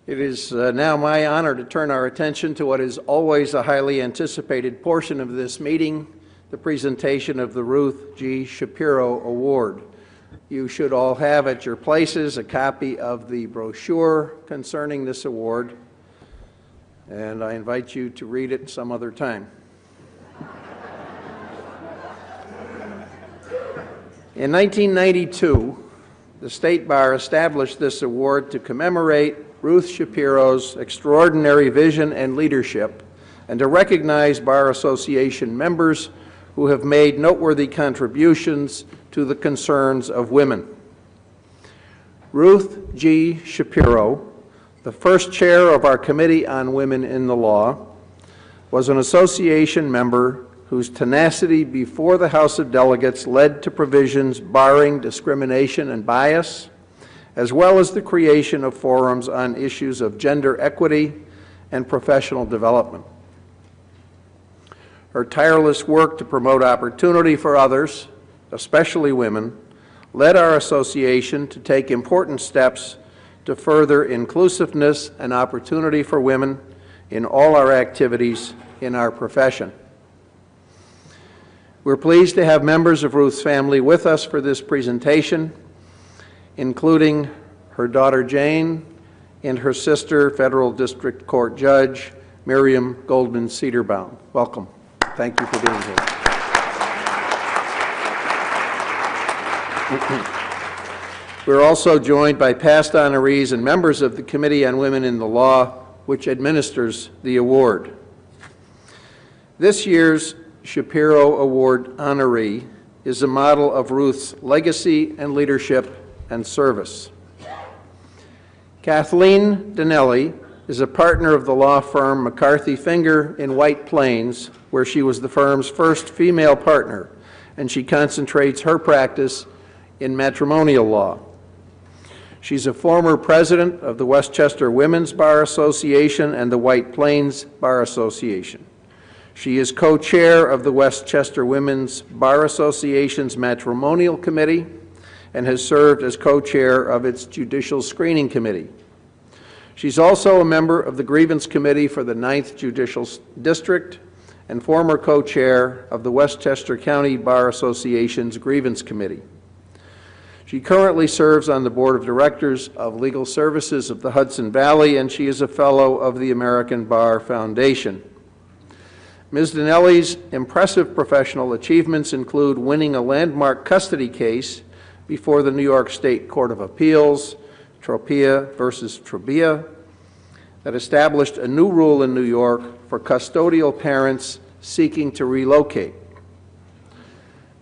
It is now my honor to turn our attention to what is always a highly anticipated portion of this meeting, the presentation of the Ruth G. Shapiro Award. You should all have at your places a copy of the brochure concerning this award, and I invite you to read it some other time. In 1992, the State Bar established this award to commemorate Ruth Shapiro's extraordinary vision and leadership, and to recognize Bar Association members who have made noteworthy contributions to the concerns of women. Ruth G. Shapiro, the first chair of our Committee on Women in the Law, was an association member whose tenacity before the House of Delegates led to provisions barring discrimination and bias, as well as the creation of forums on issues of gender equity and professional development. Her tireless work to promote opportunity for others, especially women, led our association to take important steps to further inclusiveness and opportunity for women in all our activities in our profession. We're pleased to have members of Ruth's family with us for this presentation, including her daughter Jane and her sister, Federal District Court Judge Miriam Goldman Cedarbaum. Welcome. Thank you for being here. We're also joined by past honorees and members of the Committee on Women in the Law, which administers the award. This year's Shapiro Award honoree is a model of Ruth's legacy and leadership and service. Kathleen Donelli is a partner of the law firm McCarthy Finger in White Plains, where she was the firm's first female partner, and she concentrates her practice in matrimonial law. She's a former president of the Westchester Women's Bar Association and the White Plains Bar Association. She is co-chair of the Westchester Women's Bar Association's Matrimonial Committee and has served as co-chair of its Judicial Screening Committee. She's also a member of the Grievance Committee for the 9th Judicial District and former co-chair of the Westchester County Bar Association's Grievance Committee. She currently serves on the Board of Directors of Legal Services of the Hudson Valley, and she is a fellow of the American Bar Foundation. Ms. Donelli's impressive professional achievements include winning a landmark custody case before the New York State Court of Appeals, Tropia versus Trubia, that established a new rule in New York for custodial parents seeking to relocate.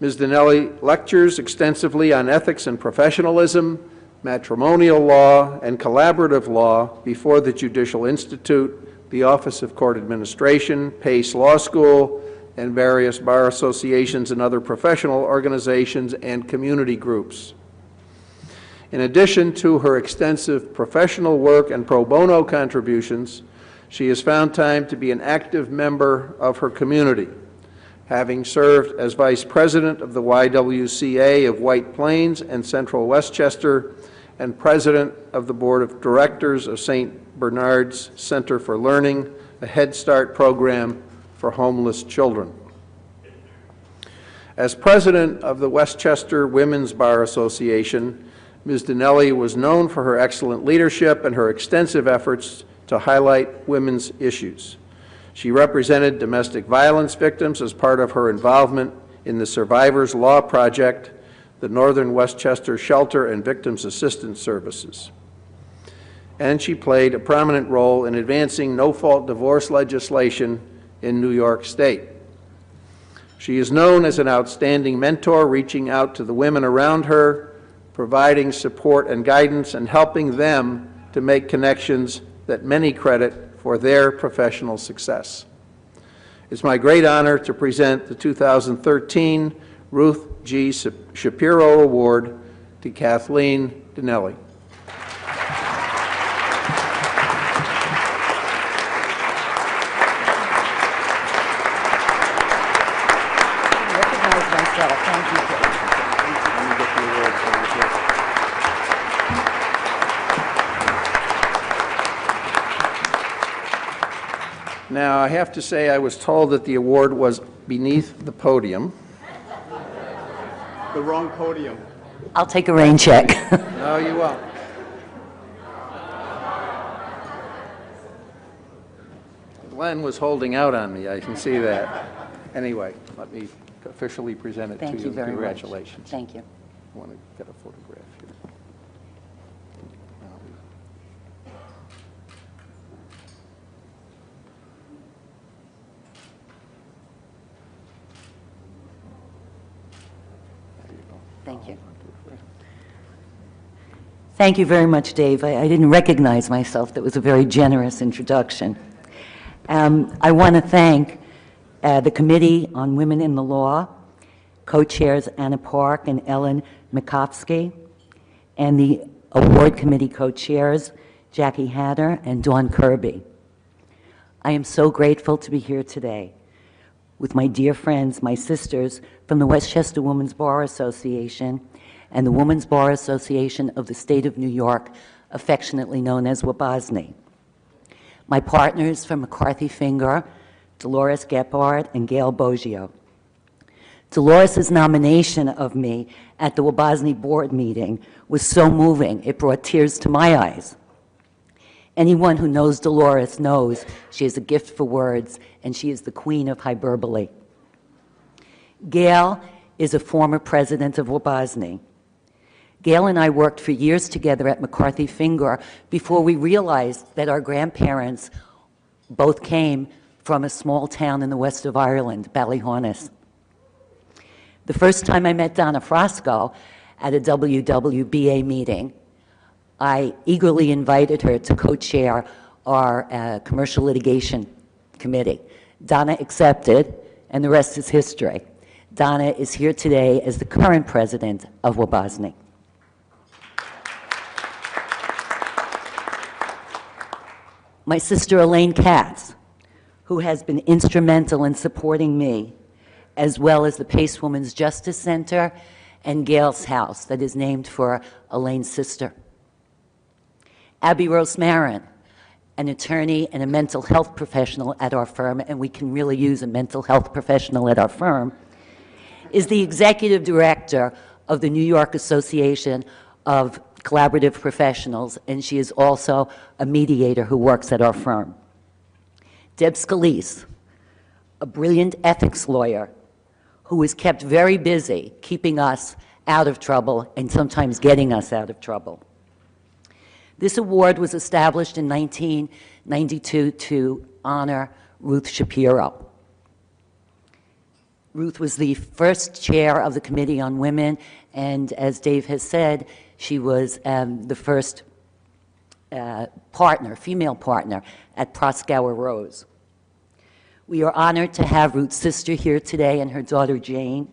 Ms. Donelli lectures extensively on ethics and professionalism, matrimonial law, and collaborative law before the Judicial Institute, the Office of Court Administration, Pace Law School, and various bar associations and other professional organizations and community groups. In addition to her extensive professional work and pro bono contributions, she has found time to be an active member of her community, having served as Vice President of the YWCA of White Plains and Central Westchester and President of the Board of Directors of St. Bernard's Center for Learning, a Head Start program for homeless children. As President of the Westchester Women's Bar Association, Ms. Donelli was known for her excellent leadership and her extensive efforts to highlight women's issues. She represented domestic violence victims as part of her involvement in the Survivors Law Project, the Northern Westchester Shelter and Victims Assistance Services. And she played a prominent role in advancing no-fault divorce legislation in New York State. She is known as an outstanding mentor, reaching out to the women around her, providing support and guidance, and helping them to make connections that many credit for their professional success. It's my great honor to present the 2013 Ruth G. Shapiro Award to Kathleen Donelli. Now, I have to say, I was told that the award was beneath the podium. The wrong podium. I'll take a rain check. No, you won't. Glenn was holding out on me, I can see that. Anyway, let me officially present it to you. Thank you very much. Congratulations. Thank you. I want to get a photograph here. There you go. Thank you. Thank you very much, Dave. I didn't recognize myself. That was a very generous introduction. I want to thank the Committee on Women in the Law, co-chairs Anna Park and Ellen Mikovsky, and the Award Committee co-chairs Jackie Hatter and Dawn Kirby. I am so grateful to be here today with my dear friends, my sisters from the Westchester Women's Bar Association and the Women's Bar Association of the State of New York, affectionately known as WBASNY. My partners from McCarthy Finger, Dolores Gephardt and Gail Boggio. Dolores' nomination of me at the WBASNY board meeting was so moving, it brought tears to my eyes. Anyone who knows Dolores knows she has a gift for words, and she is the queen of hyperbole. Gail is a former president of WBASNY. Gail and I worked for years together at McCarthy Finger before we realized that our grandparents both came from a small town in the west of Ireland, Ballyhonus. The first time I met Donna Frasco at a WWBA meeting, I eagerly invited her to co-chair our commercial litigation committee. Donna accepted, and the rest is history. Donna is here today as the current president of WBASNY. My sister Elaine Katz, who has been instrumental in supporting me, as well as the Pace Women's Justice Center and Gail's House, that is named for Elaine's sister. Abby Rose-Marin, an attorney and a mental health professional at our firm, and we can really use a mental health professional at our firm, is the executive director of the New York Association of Collaborative Professionals, and she is also a mediator who works at our firm. Deb Scalise, a brilliant ethics lawyer who is kept very busy keeping us out of trouble and sometimes getting us out of trouble. This award was established in 1992 to honor Ruth Shapiro. Ruth was the first chair of the Committee on Women, and as Dave has said, she was the first female partner at Proskauer Rose. We are honored to have Ruth's sister here today and her daughter Jane.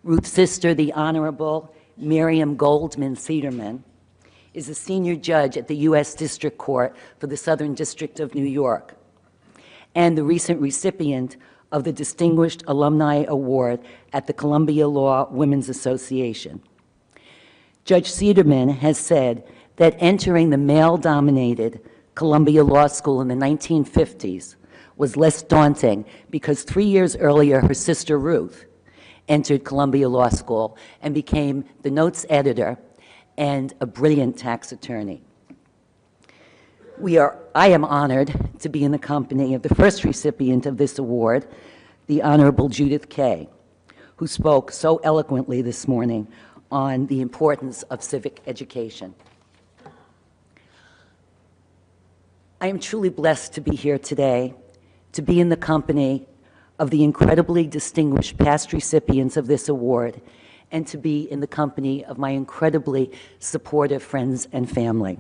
Ruth's sister, the Honorable Miriam Goldman Cederman, is a senior judge at the U.S. District Court for the Southern District of New York and the recent recipient of the Distinguished Alumni Award at the Columbia Law Women's Association. Judge Cederman has said that entering the male-dominated Columbia Law School in the 1950s was less daunting because 3 years earlier, her sister Ruth entered Columbia Law School and became the notes editor and a brilliant tax attorney. I am honored to be in the company of the first recipient of this award, the Honorable Judith Kaye, who spoke so eloquently this morning on the importance of civic education. I am truly blessed to be here today, to be in the company of the incredibly distinguished past recipients of this award, and to be in the company of my incredibly supportive friends and family.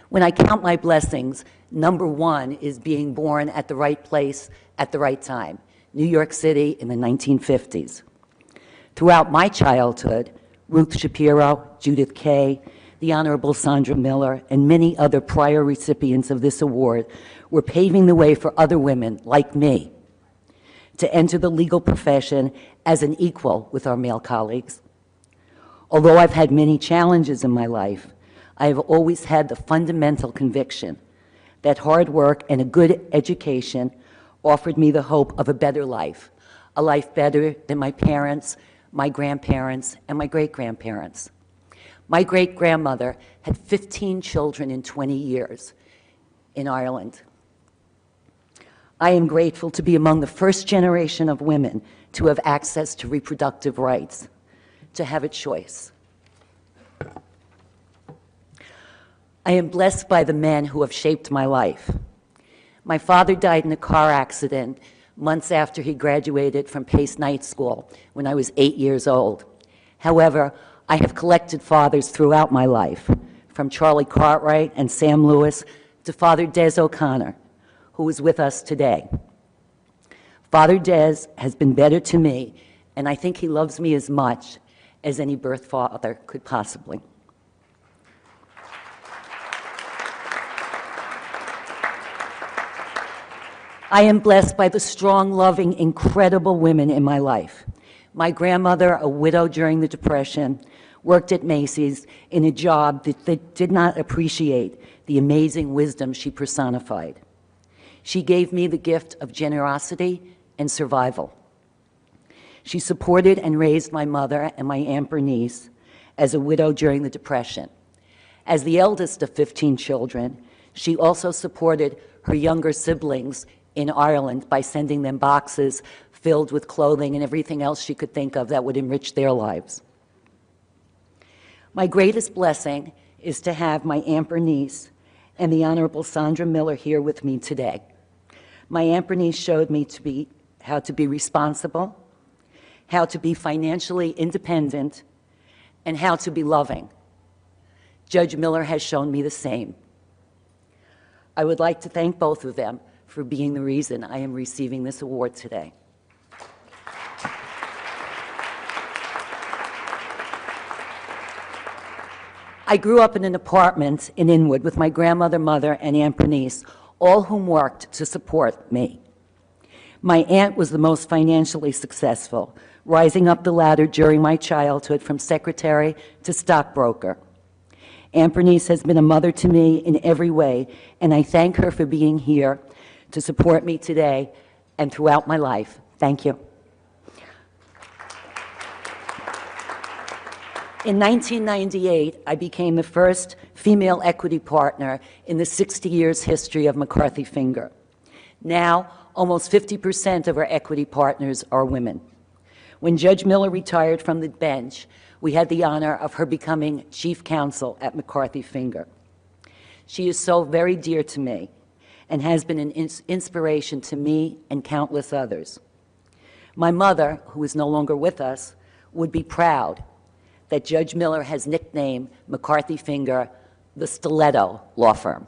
When I count my blessings, number one is being born at the right place at the right time, New York City in the 1950s. Throughout my childhood, Ruth Shapiro, Judith Kaye, the Honorable Sandra Miller, and many other prior recipients of this award were paving the way for other women like me to enter the legal profession as an equal with our male colleagues. Although I've had many challenges in my life, I have always had the fundamental conviction that hard work and a good education offered me the hope of a life better than my parents, my grandparents, and my great-grandparents. My great-grandmother had 15 children in 20 years in Ireland. I am grateful to be among the first generation of women to have access to reproductive rights, to have a choice. I am blessed by the men who have shaped my life. My father died in a car accident months after he graduated from Pace Night School when I was 8 years old. However, I have collected fathers throughout my life, from Charlie Cartwright and Sam Lewis to Father Des O'Connor, who is with us today. Father Des has been better to me, and I think he loves me as much as any birth father could possibly. I am blessed by the strong, loving, incredible women in my life. My grandmother, a widow during the Depression, worked at Macy's in a job that did not appreciate the amazing wisdom she personified. She gave me the gift of generosity and survival. She supported and raised my mother and my Aunt Bernice as a widow during the Depression. As the eldest of 15 children, she also supported her younger siblings in Ireland by sending them boxes filled with clothing and everything else she could think of that would enrich their lives. My greatest blessing is to have my Aunt Bernice and the Honorable Sandra Miller here with me today. My Aunt Bernice showed me how to be responsible, how to be financially independent, and how to be loving. Judge Miller has shown me the same. I would like to thank both of them for being the reason I am receiving this award today. I grew up in an apartment in Inwood with my grandmother, mother, and Aunt Bernice, all whom worked to support me. My aunt was the most financially successful, rising up the ladder during my childhood from secretary to stockbroker. Aunt Bernice has been a mother to me in every way, and I thank her for being here to support me today and throughout my life. Thank you. In 1998, I became the first female equity partner in the 60 years history of McCarthy Finger. Now, almost 50% of our equity partners are women. When Judge Miller retired from the bench, we had the honor of her becoming chief counsel at McCarthy Finger. She is so very dear to me and has been an inspiration to me and countless others. My mother, who is no longer with us, would be proud that Judge Miller has nicknamed McCarthy Finger the Stiletto Law Firm.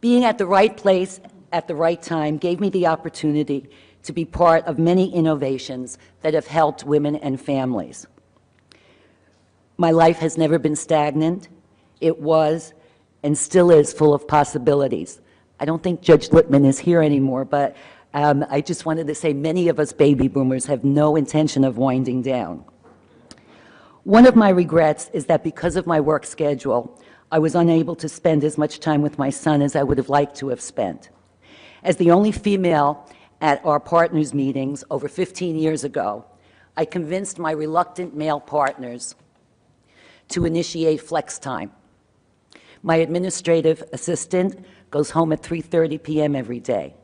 Being at the right place at the right time gave me the opportunity to be part of many innovations that have helped women and families. My life has never been stagnant. It was and still is full of possibilities. I don't think Judge Littman is here anymore, but I just wanted to say many of us baby boomers have no intention of winding down. One of my regrets is that because of my work schedule, I was unable to spend as much time with my son as I would have liked to have spent. As the only female at our partners' meetings over 15 years ago, I convinced my reluctant male partners to initiate flex time. My administrative assistant goes home at 3:30 p.m. every day.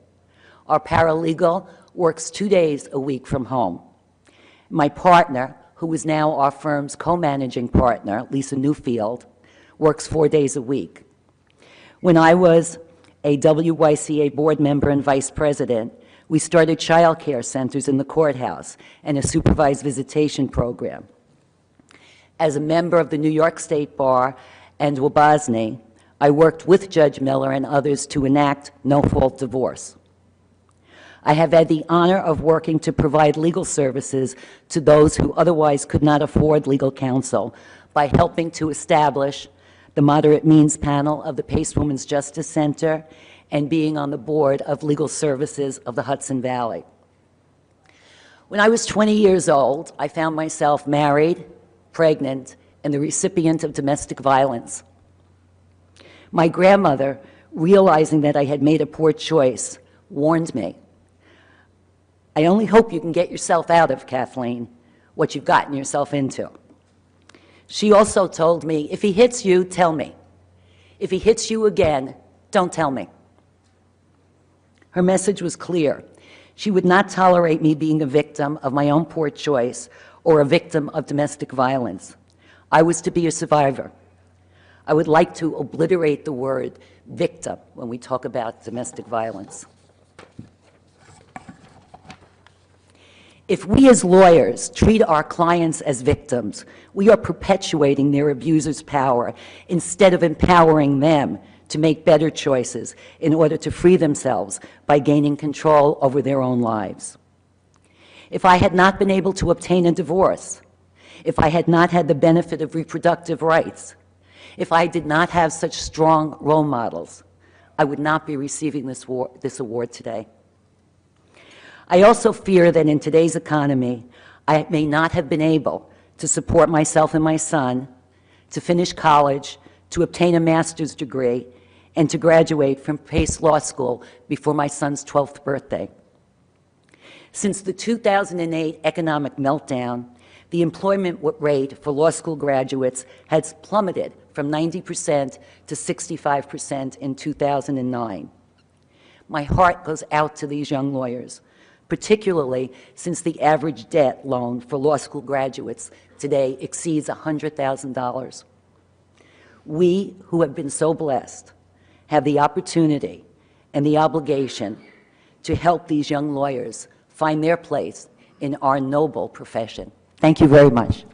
Our paralegal works 2 days a week from home. My partner, who is now our firm's co-managing partner, Lisa Newfield, works 4 days a week. When I was a WYCA board member and vice president, we started child care centers in the courthouse and a supervised visitation program. As a member of the New York State Bar and WABOSNY, I worked with Judge Miller and others to enact no-fault divorce. I have had the honor of working to provide legal services to those who otherwise could not afford legal counsel by helping to establish the Moderate Means Panel of the Pace Women's Justice Center and being on the board of legal services of the Hudson Valley. When I was 20 years old, I found myself married, pregnant, and the recipient of domestic violence. My grandmother, realizing that I had made a poor choice, warned me. I only hope you can get yourself out of, Kathleen, what you've gotten yourself into. She also told me, if he hits you, tell me. If he hits you again, don't tell me. Her message was clear. She would not tolerate me being a victim of my own poor choice or a victim of domestic violence. I was to be a survivor. I would like to obliterate the word victim when we talk about domestic violence. If we as lawyers treat our clients as victims, we are perpetuating their abuser's power instead of empowering them to make better choices in order to free themselves by gaining control over their own lives. If I had not been able to obtain a divorce, if I had not had the benefit of reproductive rights, if I did not have such strong role models, I would not be receiving this award today. I also fear that in today's economy, I may not have been able to support myself and my son, to finish college, to obtain a master's degree, and to graduate from Pace Law School before my son's 12th birthday. Since the 2008 economic meltdown, the employment rate for law school graduates has plummeted from 90% to 65% in 2009. My heart goes out to these young lawyers, particularly since the average debt loan for law school graduates today exceeds $100,000. We who have been so blessed have the opportunity and the obligation to help these young lawyers find their place in our noble profession. Thank you very much.